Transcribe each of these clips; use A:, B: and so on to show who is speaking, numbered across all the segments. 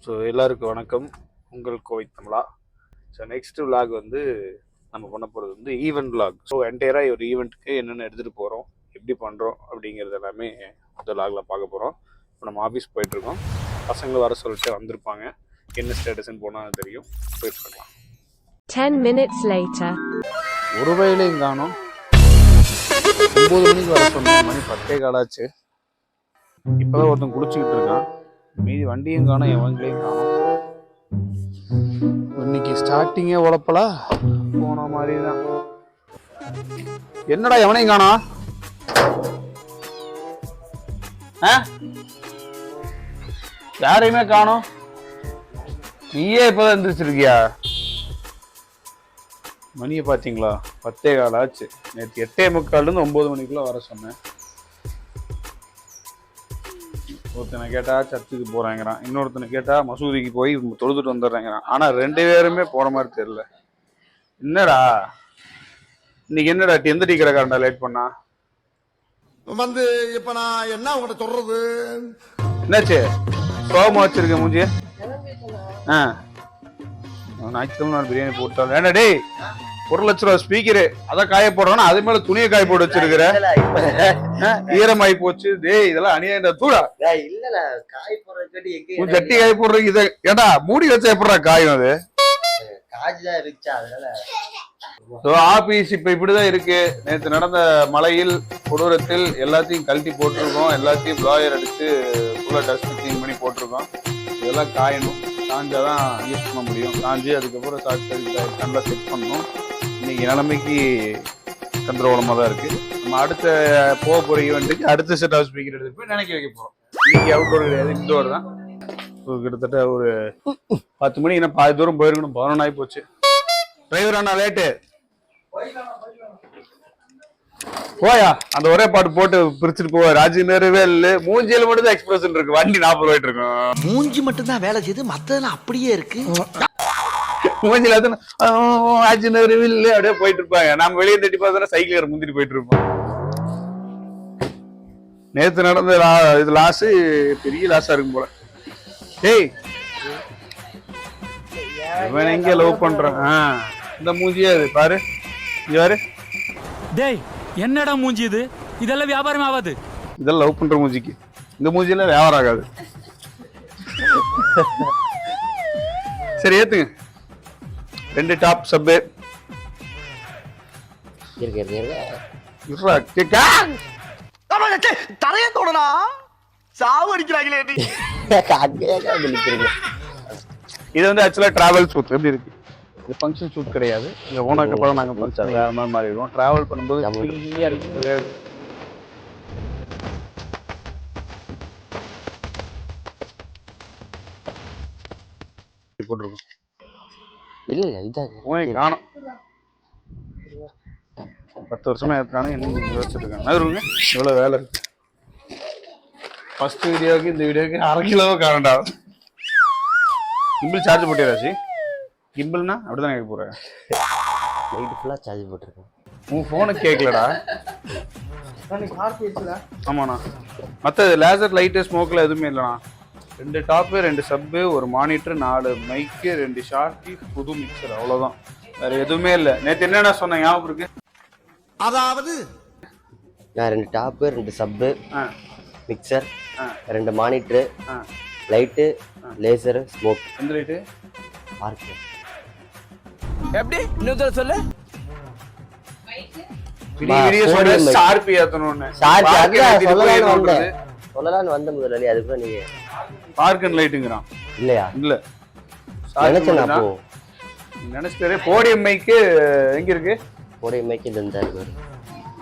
A: So எல்லாருக்கும் வணக்கம். உங்கள் கோவை தமிழா. ஸோ நெக்ஸ்ட் விலாக் வந்து நம்ம பண்ண போகிறது வந்து ஈவெண்ட் விலாக். ஸோ என்டையராக ஒரு ஈவெண்ட்டுக்கு என்னென்ன எடுத்துகிட்டு போகிறோம், எப்படி பண்ணுறோம் அப்படிங்கிறது எல்லாமே இந்த விலாகில் பார்க்க போகிறோம். இப்போ நம்ம ஆஃபீஸ் போயிட்டுருக்கோம். பசங்களும் வர சொல்லிட்டு வந்திருப்பாங்க. என்ன ஸ்டேட்டஸ்ன்னு போனால் தெரியும். போயிட்டு இருக்கலாம்.
B: 10 minutes later.
A: ஒரு வயலையும் காணும். 9 மணிக்கு வர சொன்னோம். மணி 10 காலாச்சு. இப்போதான் ஒருத்தன் குடிச்சிக்கிட்டு இருக்கான். மீதி வண்டியும் காணும், என் வண்டிலையும் காணும். இன்னைக்கு ஸ்டார்டிங்கே உழப்பலா போன மாதிரி தான். என்னடா எவனையும் காணோம்? யாரையுமே காணோம். நீயே இப்பதான் எந்திரிச்சிருக்கியா? மணியை பார்த்தீங்களா? 10 கால் ஆச்சு. நேற்று 8:45 9 மணிக்குள்ள வர சொன்னேன். ஒருத்தனை கேட்டா சர்ச்சுக்கு போறாங்கிறான், இன்னொருத்தனை கேட்டா மசூதிக்கு போய் தொழுதுட்டு வந்துடுறாங்கிறான். ஆனா 2 பேருமே போற மாதிரி தெரியல. என்னடா இன்னைக்கு என்னடா எந்த டீ கடைக்காரன்டா லேட் பண்ணா
C: வந்து? இப்ப நான் என்ன உங்கள்கிட்ட சொல்றது?
A: என்னாச்சு? சோகமா வச்சிருக்க மூஞ்சி. ஞாயிற்றுக்கிழமை நான் பிரியாணி போட்டாலும் ஏன்னா டேய், 1 லட்ச ரூபா ஸ்பீக்கரு அதான் காய போடுறோன்னா அது மேல துணியை காய போட்டு வச்சிருக்கிற. ஈரமாயி போச்சு. டேய் இதெல்லாம் அநியாயம்டா. தூடா சட்டி காய போடுறதுக்கு இதை ஏடா மூடி வச்சா எப்படா காயும்? அது ஆபீஸ் இப்ப இப்படிதான் இருக்கு. நேற்று நடந்த மழையில் கொடூரத்தில் எல்லாத்தையும் கழட்டி போட்டிருக்கோம். எல்லாத்தையும் ப்ளாயர் அடிச்சு ஃபுல்லா டஸ்ட் கிளீன் பண்ணி போட்டிருக்கோம். இதெல்லாம் காயணும். காஞ்சாதான் யூஸ் பண்ண முடியும். காஞ்சி அதுக்கப்புறம் நல்லா செட் பண்ணணும். இன்னைக்கு நிலைமைக்கு கண்ட்ரோலமாக தான் இருக்கு. நம்ம அடுத்த போகிற ஈவெண்ட்டுக்கு அடுத்த செட் ஆஃப் ஸ்பீக்கர் எடுத்துட்டு போய் நினைக்க வைக்க போகிறோம். இன்னைக்கு அவுட்டோர் கிடையாது, இன்டோர் தான். கிட்டத்தட்ட ஒரு 10 மணி இன்னும் பாதி தூரம் போயிருக்கணும். 11 ஆகி போச்சு. டிரைவர் அண்ணா லேட்டு போயா. அந்த ஒரே பாட்டு போட்டு பிரிச்சுட்டு போவா. ராஜினருவே இல்லை, மூஞ்சியில மட்டும் தான் எக்ஸ்பிரஸ் இருக்கு. வண்டி 40 போயிட்டு இருக்கும்.
D: மூஞ்சி மட்டும் தான் வேலை செய்யுது, மத்ததெல்லாம் அப்படியே இருக்கு.
A: மூஞ்சில ராஜினருவே இல்லை அப்படியே போயிட்டு இருப்பாங்க. நம்ம வெளியே தட்டி பார்த்தா சைக்கிள் முந்திட்டு போயிட்டு இருப்போம். நேத்து நடந்த இது லாஸ் பெரிய லாஸா இருக்கும் போல. டேய் இவன் எங்க லவ் பண்றான்? இந்த மூஞ்சியே அது பாரு. யாரு
E: டேய் என்னடா மூஞ்சி இது? இதெல்லாம் வியாபாரம் ஆகாது.
A: இதெல்லாம் லவ் பண்ற மூஞ்சிக்கு இந்த மூஞ்சியெல்லாம் வியாபாரம் ஆகாது. சரி ஏத்துங்க. 2 டாப் சப்பு
D: தரைய தோடனா சாவு அடிக்கிறாங்களே.
A: இது வந்து ஆக்சுவலா டிராவல் சூட். எப்படி இருக்கு? இது ஃபங்க்ஷன் ஷூட் கிடையாது. இந்த ஓனாக்கு அப்புறம் நாங்கள் ஃபங்க்ஷன் வேற மாதிரி மாறிடுவோம். ட்ராவல் பண்ணும்போது ஃப்ரீயாக இருக்கு. போட்டிருக்கோம்.
F: இல்லை இதான்
A: காணும். 10 வருஷமா ஏற்றானு என்ன யோசிச்சுருக்காங்க. நகருங்க இவ்வளோ வேலை இருக்கு. ஃபர்ஸ்ட் வீடியோவுக்கு இந்த வீடியோவுக்கு 1/2 கிலோவோ காரண்டா. Gimbal charge போட்டியாச்சு. கிம்பிள்னா அப்படிதான் கேட்க போறேன்.
F: லைட் ஃபுல்லா சார்ஜ் போட்டிருக்கேன்.
A: உன் ஃபோனை கேட்கலடா. ஆமாண்ணா. மற்ற லேசர் லைட்டு ஸ்மோக்கில் எதுவுமே இல்லைண்ணா. 2 டாப்பு, 2 சப்பு, ஒரு மானிட்டர், 4 மைக்கு, 2 ஷார்ட்டி, புது மிக்சர், அவ்வளோதான். வேற எதுவுமே இல்லை. நேற்று என்னென்ன சொன்னேன் ஞாபகம் இருக்கு?
C: அதாவது
F: நான் 2 top, 2 sub, mixer, 2 monitor, light, laser, smoke.
A: எந்த லைட்டு?
F: பார்க்கு.
D: எப்படி இன்னொரு சொல்லு.
F: சொல்லலான்னு வந்த முதலாளி அதுக்குள்ள நீங்க
A: பார்க்கன் லைட்டுங்கிறான்.
F: இல்லையா?
A: இல்ல நினைச்சிட்டு. போடியம் மைக்கு எங்க இருக்கு?
F: போடியம் மைக்கு இது இருந்தா இருக்கு.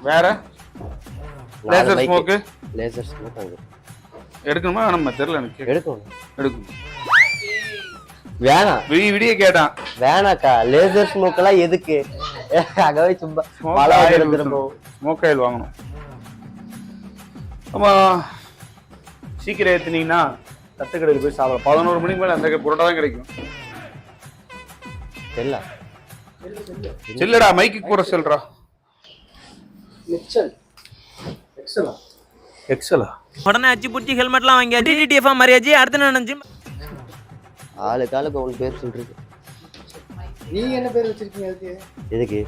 A: வேற லேசர் ஸ்மோக்.
F: லேசர் ஸ்மோக் அங்க
A: எடுக்கணுமா வேணாமா தெரியல எனக்கு. எடுக்கணும்.
F: வேணாம்.
A: விடிய கேட்டான்.
F: வேணாக்கா. லேசர் ஸ்மோக் எல்லாம் எதுக்கு? அகவே சும்மா
A: ஸ்மோக் ஆயில் வாங்கணும். ஆமா சீக்கிரம் ஏத்துனீங்கன்னா தட்டுக்கடையில் போய் சாப்பிடலாம். 11 மணிக்கு மேல அந்த புரோட்டா தான் கிடைக்கும். செல்லடா மைக்கு கூட செல்றா. எக்ஸலா
E: உடனே அச்சு பிடிச்சி ஹெல்மெட்லாம் வாங்கி டிடிடிஎஃப் மரியாதை அடுத்த நினைச்சு
F: ஆளுக்கு ஆளுக்கு ஒன்று பேர் சொல்றது.
G: நீங்க என்ன பேர் வச்சிருக்கீங்க அதுக்கு?
F: எதுக்கு?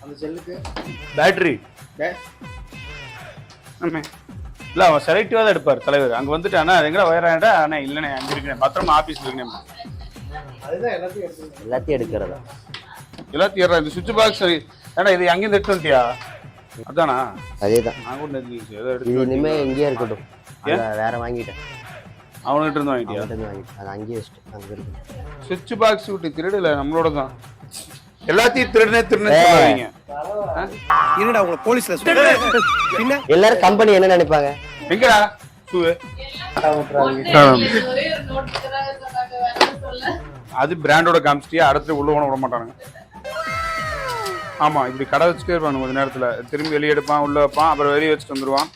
G: அந்த செல்லுக்கு
A: பேட்டரி இல்ல அவன் செலக்டிவா தான் எடுப்பார் தலைவர். அங்க வந்துட்டு அண்ணா எங்கடா வயராடா அண்ணா இல்லண்ணே அங்க இருக்கேன் பத்திரமா ஆபீஸ்ல இருக்கேன்.
G: அதுதான் எல்லாத்தையும் எடுத்து
F: எல்லாத்தையும் எடுக்கிறதா?
A: எல்லாத்தையும் ஏறா இந்த சுவிட்ச் பாக்ஸ் ஏன்னா இது அங்கேருந்து எடுத்து வந்துட்டியா? அதானா?
F: அதேதான்.
A: நான் கூட ஏதோ
F: இது
A: எடுத்து
F: இனிமே இங்கேயே இருக்கட்டும். வேற வாங்கிட்டேன்.
A: அவன்கிட்ட இருந்து வாங்கிட்டியா?
F: வாங்கிட்டேன். அது அங்கேயே வச்சுட்டு அங்க இருக்கு.
A: சுவிட்ச் பாக்ஸ் விட்டு திருடல நம்மளோட தான். எல்லாத்தையும் திருடுனே சொல்லுவீங்க.
D: என்னடா உங்களை போலீஸ்ல பின்ன
F: எல்லாரும் கம்பெனி என்ன நினைப்பாங்க?
A: எங்கடா ஷூ? அது பிராண்டோட காமிச்சிட்டியா? அடுத்து உள்ள போன விட மாட்டானுங்க. ஆமா இப்படி கடை வச்சுட்டே இருப்பானு கொஞ்ச நேரத்துல திரும்பி வெளியே எடுப்பான் உள்ள வைப்பான் அப்புறம் வெளியே வச்சுட்டு வந்துருவான்.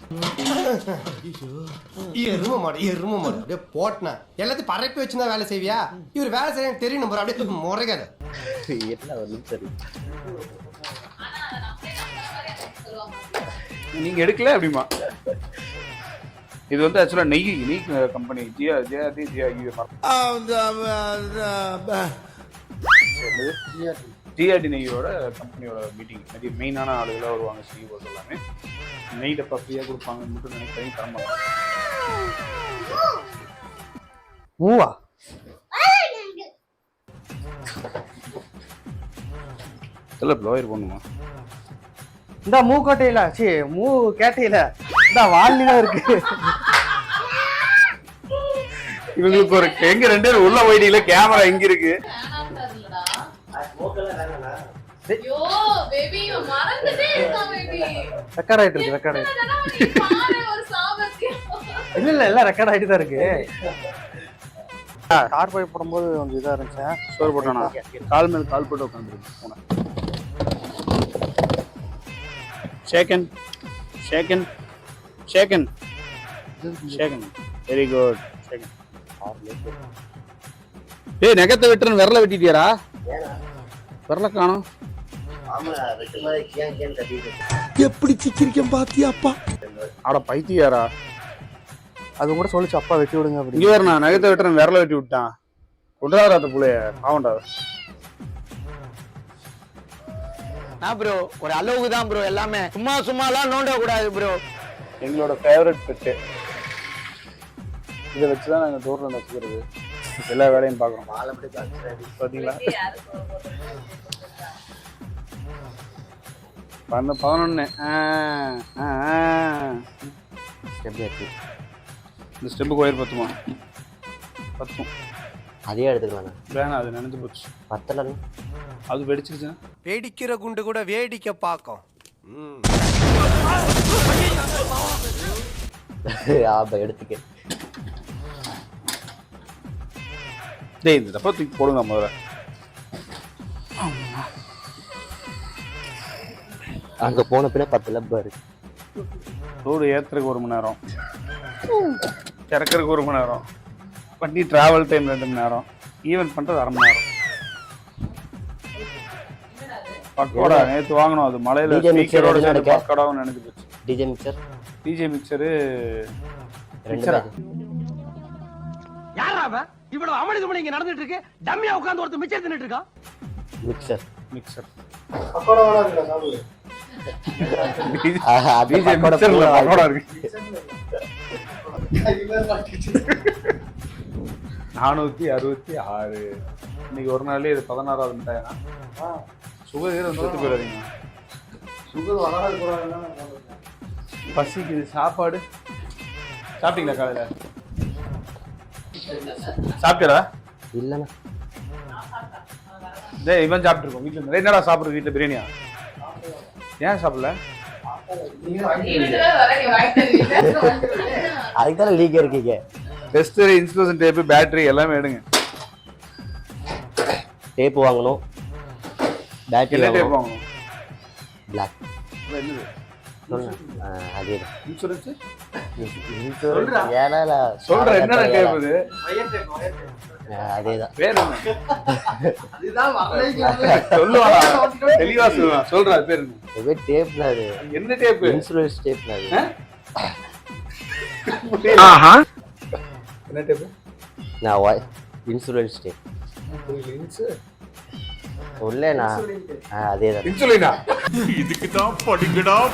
G: எரும மாடு அப்படியே போட்டனா எல்லாத்தையும் பரப்பி வச்சுதான் வேலை செய்வியா? இவர் வேலை செய்ய தெரியும் நம்பர் அப்படியே முறைக்காத.
F: எல்லாம் ஒரு சரி.
A: நீங்க எடுக்கல அப்படிமா? இது வந்து ஆக்சுவலா நெய் கம்பெனி ஜிஆர்டி நெய்யோட கம்பெனியோட மீட்டிங். நிறைய மெயினான ஆளுகளாக வருவாங்க. சிஇஓஸ் எல்லாமே நெய் டப்பா ஃப்ரீயாக கொடுப்பாங்கன்னு மட்டும் நினைக்கிறேன். தரமாட்டாங்க.
F: மூவா
A: இல்லை ப்ளோயர் பண்ணுமா?
F: இந்த மூக்கோட்டையில சி மூ கேட்டையில இந்த வால்லிதான் இருக்கு.
A: இவங்களுக்கு ஒரு எங்க ரெண்டு பேரும் உள்ள போயிட்டீங்களா? கேமரா எங்க இருக்கு?
F: ரெக்கார்ட் ஆயிட்டு இருக்கு. ரெக்கார்ட் ஆயிட்டு இல்ல எல்லாம் ரெக்கார்ட் ஆயிட்டு தான் இருக்கு. கார் போய் போடும்போது கொஞ்சம் இதா இருந்துச்சு.
A: சோறு போட்டானா? கால் மேல கால் போட்டு உட்காந்துருக்கு போன. Shake hand shake hand shake hand shake hand very good shake hand. டேய் நகத்தை வெட்டுறன்னு விரல வெட்டிட்டியாரா? விரல காணோம்.
C: எப்படி சிக்கிரிக்கம் பாத்தியாப்பா?
A: ஆட பைத்தியாரா?
F: அது கூட சொல்லிச்சு அப்பா வெட்டி விடுங்க அப்படி.
A: இங்க வேற நான் நகத்தை வெட்டுறேன் விரல வெட்டி விட்டான். கொண்டாடாத புள்ளைய ஆவண்டா.
D: ப்ரோ ஒரு அளவுக்கு தான் ப்ரோ எல்லாமே. சும்மாலாம் நோண்ட கூடாது ப்ரோ.
A: எங்களோட ஃபேவரட் பெட்டு. இதை வச்சுதான் நாங்க டோர்ல வச்சுக்கிறது. எல்லா வேலையும் பார்க்கறோம். பாத்தீங்களா? 11 இந்த ஸ்டெம்புக்கு ஒயர் பத்துமா? பத்தும்.
F: அதே எடுத்துக்கலாம்.
A: வேணாம் அது நினைஞ்சு போச்சு.
F: பத்தல
A: அது வெடிச்சிருச்சுன்னா
G: வேடிக்கிற குண்டு கூட வேடிக்கை பார்க்கும்.
F: ஆபா எடுத்துக்க.
A: டேய் இந்த டப்பா தூக்கி போடுங்க முதல்ல.
F: அங்க போன பின்ன 10 லப்பா இருக்கு.
A: ரோடு ஏத்துறதுக்கு 1 மணி நேரம், இறக்குறதுக்கு 1 மணி நேரம், வண்டி டிராவல் டைம் 2 மணி நேரம், ஈவென்ட் பண்றது 1/2 மணி நேரம். பக்கோடா நேத்து வாங்கணும். அது மலையில ஸ்பீக்கரோட சேர்த்து பக்கோடாவும் நினைச்சு போச்சு. டிஜே மிக்சரு
F: 2 பேக்.
D: யாரா அவன்? இவ்வளவு அமளிதுமணி இங்க நடந்துட்டு இருக்கு. டம்மியா உட்கார்ந்து ஒருத்தர் மிச்சர் தின்னுட்டு இருக்கான்.
A: மிக்சர்
G: பக்கோடாவா இருக்கா சாப்பிடு?
A: டிஜே மிக்சர்ல பக்கோடா இருக்கு. 466. இன்னைக்கு ஒரு நாள்லயே இது 16வது மிட்டாயா? சுகர் செத்து போயிடாதீங்க.
G: சுகர் வராது போறாங்க.
A: பசிக்குது. சாப்பாடு சாப்பிட்டீங்களா? காலையில சாப்பிட்டா
F: இல்லண்ணா.
A: டேய் இவன் சாப்பிட்டு இருக்கோம் வீட்டுல. நிறைய நேரம் சாப்பிடுறது வீட்டுல பிரியாணியா? ஏன் சாப்பிடல?
F: அதுக்குதான் லீக் இருக்கீங்க.
A: டெஸ்டர், இன்சுலேஷன் டேப், பேட்டரி எல்லாமே எடுங்க.
F: டேப் வாங்கணும். பேட்டரி
A: என்ன டேப் வாங்கணும்?
F: பிளாக்.
A: என்னது?
F: அதே
A: இன்சூரன்ஸ்
F: ஏன்னா
A: சொல்ற என்ன டேப் இது?
F: அதேதான்.
A: பேர் என்ன? சொல்லுவானா? தெளிவா சொல்லுவான். சொல்றா பேர் என்ன?
F: டேப்ல அது
A: என்ன டேப்?
F: இன்சூரன்ஸ் டேப்ல அது.
A: என்ன டேப்?
F: நான்
H: இன்சூரன்ஸ் டே உள்ளேண்ணா அதேதான்
A: இன்சுலினா
E: இதுக்கு தான்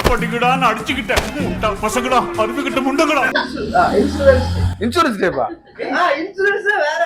E: படிங்கடான்னு அடிச்சுக்கிட்டேன் முட்டா பசங்களா அருந்துகிட்ட முண்டங்களா
A: இன்சூரன்ஸ் டேப்பா
F: இன்சூரன்ஸ் வேற